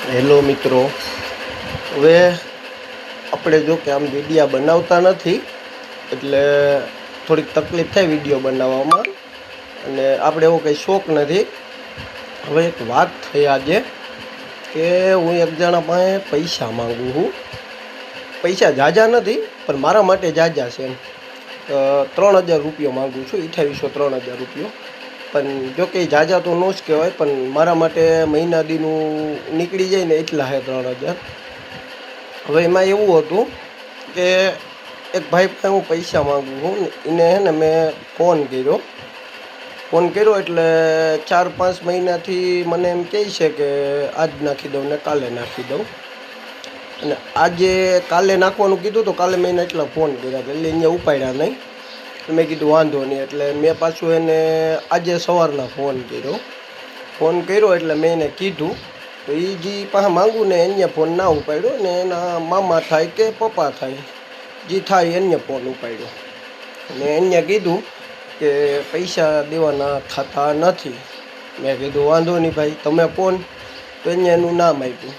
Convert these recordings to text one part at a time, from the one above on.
Hello મિત્રો, હવે આપણે જો કે આમ વિડીયા બનાવતા નથી એટલે થોડીક તકલીફ થાય વિડીયો બનાવવામાં, અને આપણે એવો કંઈ શોખ નથી. હવે એક વાત થઈ આજે કે હું એક જણા પાસે પૈસા માગું છું. પૈસા ઝાઝા નથી પણ મારા માટે ઝાઝા છે. એમ 3000 રૂપિયા માગું છું, 2803 રૂપિયો. પણ જો કે ઝાઝા તો નો જ કહેવાય, પણ મારા માટે મહિના દીનું નીકળી જાય ને એટલા છે 3000. હવે એમાં એવું હતું કે એક ભાઈ પાસે હું પૈસા માગું છું. એને હે ને મેં ફોન કર્યો એટલે 4-5 મહિનાથી મને એમ કહે છે કે આજ નાખી દઉં ને કાલે નાખી દઉં. અને આજે કાલે નાખવાનું કીધું તો કાલે મેં એટલા ફોન કર્યા એટલે અહીંયા ઉપાડ્યા નહીં. મેં કીધું વાંધો નહીં, એટલે મેં પાછું એને આજે સવારના ફોન કર્યો એટલે મેં એને કીધું તો એ જે પાસે માગું ને એને ફોન ના ઉપાડ્યો, ને એના મામા થાય કે પપ્પા થાય જે થાય એને ફોન ઉપાડ્યો. ને એને કીધું કે પૈસા દેવાના થતા નથી. મેં કીધું વાંધો નહીં ભાઈ, તમે કોણ? તો એને એનું નામ આપ્યું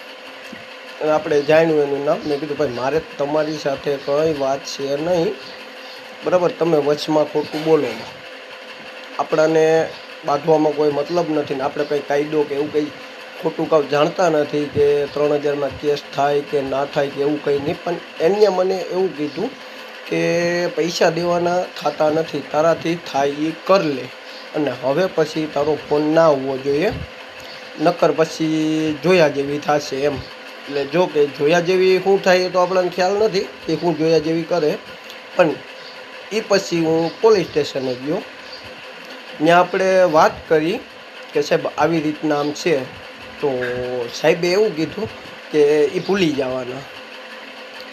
અને આપણે જાણ્યું એનું નામ. મેં કીધું ભાઈ મારે તમારી સાથે કંઈ વાત છે નહીં, બરાબર? તમે વચમાં ખોટું બોલો, આપણાને બાંધવામાં કોઈ મતલબ નથી ને આપણે કંઈ કાયદો કે એવું કંઈ ખોટું કાવ જાણતા નથી કે 3000માં કેસ થાય કે ના થાય કે એવું કંઈ નહીં. પણ એને મને એવું કીધું કે પૈસા દેવાના થતા નથી, તારાથી થાય એ કર લે, અને હવે પછી તારો ફોન ના આવવો જોઈએ, નકર પછી જોયા જેવી થશે એમ. એટલે જો કે જોયા જેવી શું થાય એ તો આપણને ખ્યાલ નથી કે શું જોયા જેવી કરે. પણ એ પછી હું પોલીસ સ્ટેશને ગયો. ત્યાં આપણે વાત કરી કે સાહેબ આવી રીતના આમ છે. તો સાહેબે એવું કીધું કે એ ભૂલી જવાના,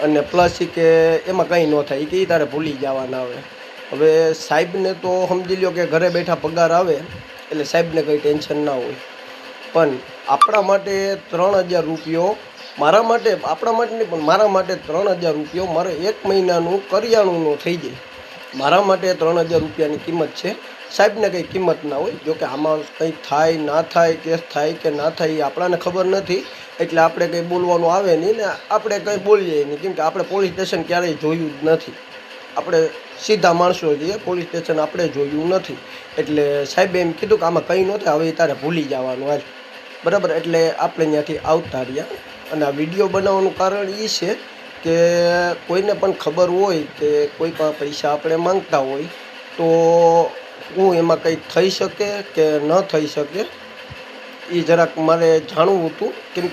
અને પ્લસ કે એમાં કંઈ ન થાય કે એ તારે ભૂલી જવાના. હવે સાહેબને તો સમજી લો કે ઘરે બેઠા પગાર આવે એટલે સાહેબને કંઈ ટેન્શન ના હોય. પણ આપણા માટે 3000 રૂપિયો, આપણા માટે નહીં પણ મારા માટે 3000 રૂપિયો મારે 1 મહિનાનું કરિયાણુંનું થઈ જાય. મારા માટે 3000 રૂપિયાની કિંમત છે, સાહેબને કંઈ કિંમત ના હોય. જોકે આમાં કંઈ થાય ના થાય, કેસ થાય કે ના થાય એ આપણાને ખબર નથી, એટલે આપણે કંઈ બોલવાનું આવે નહીં ને આપણે કંઈ બોલીએ નહીં, કેમ કે આપણે પોલીસ સ્ટેશન ક્યારેય જોયું જ નથી. આપણે સીધા માણસો છીએ, પોલીસ સ્ટેશન આપણે જોયું નથી. એટલે સાહેબે એમ કીધું કે આમાં કંઈ ન થાય, હવે તારે ભૂલી જવાનું આજ, બરાબર? એટલે આપણે ત્યાંથી આવતા રહ્યા. અને આ વિડીયો બનાવવાનું કારણ એ છે કે કોઈને પણ ખબર હોય કે કોઈ પણ પૈસા આપણે માંગતા હોય તો હું એમાં કંઈ થઈ શકે કે ન થઈ શકે એ જરાક મારે જાણવું હતું. કેમ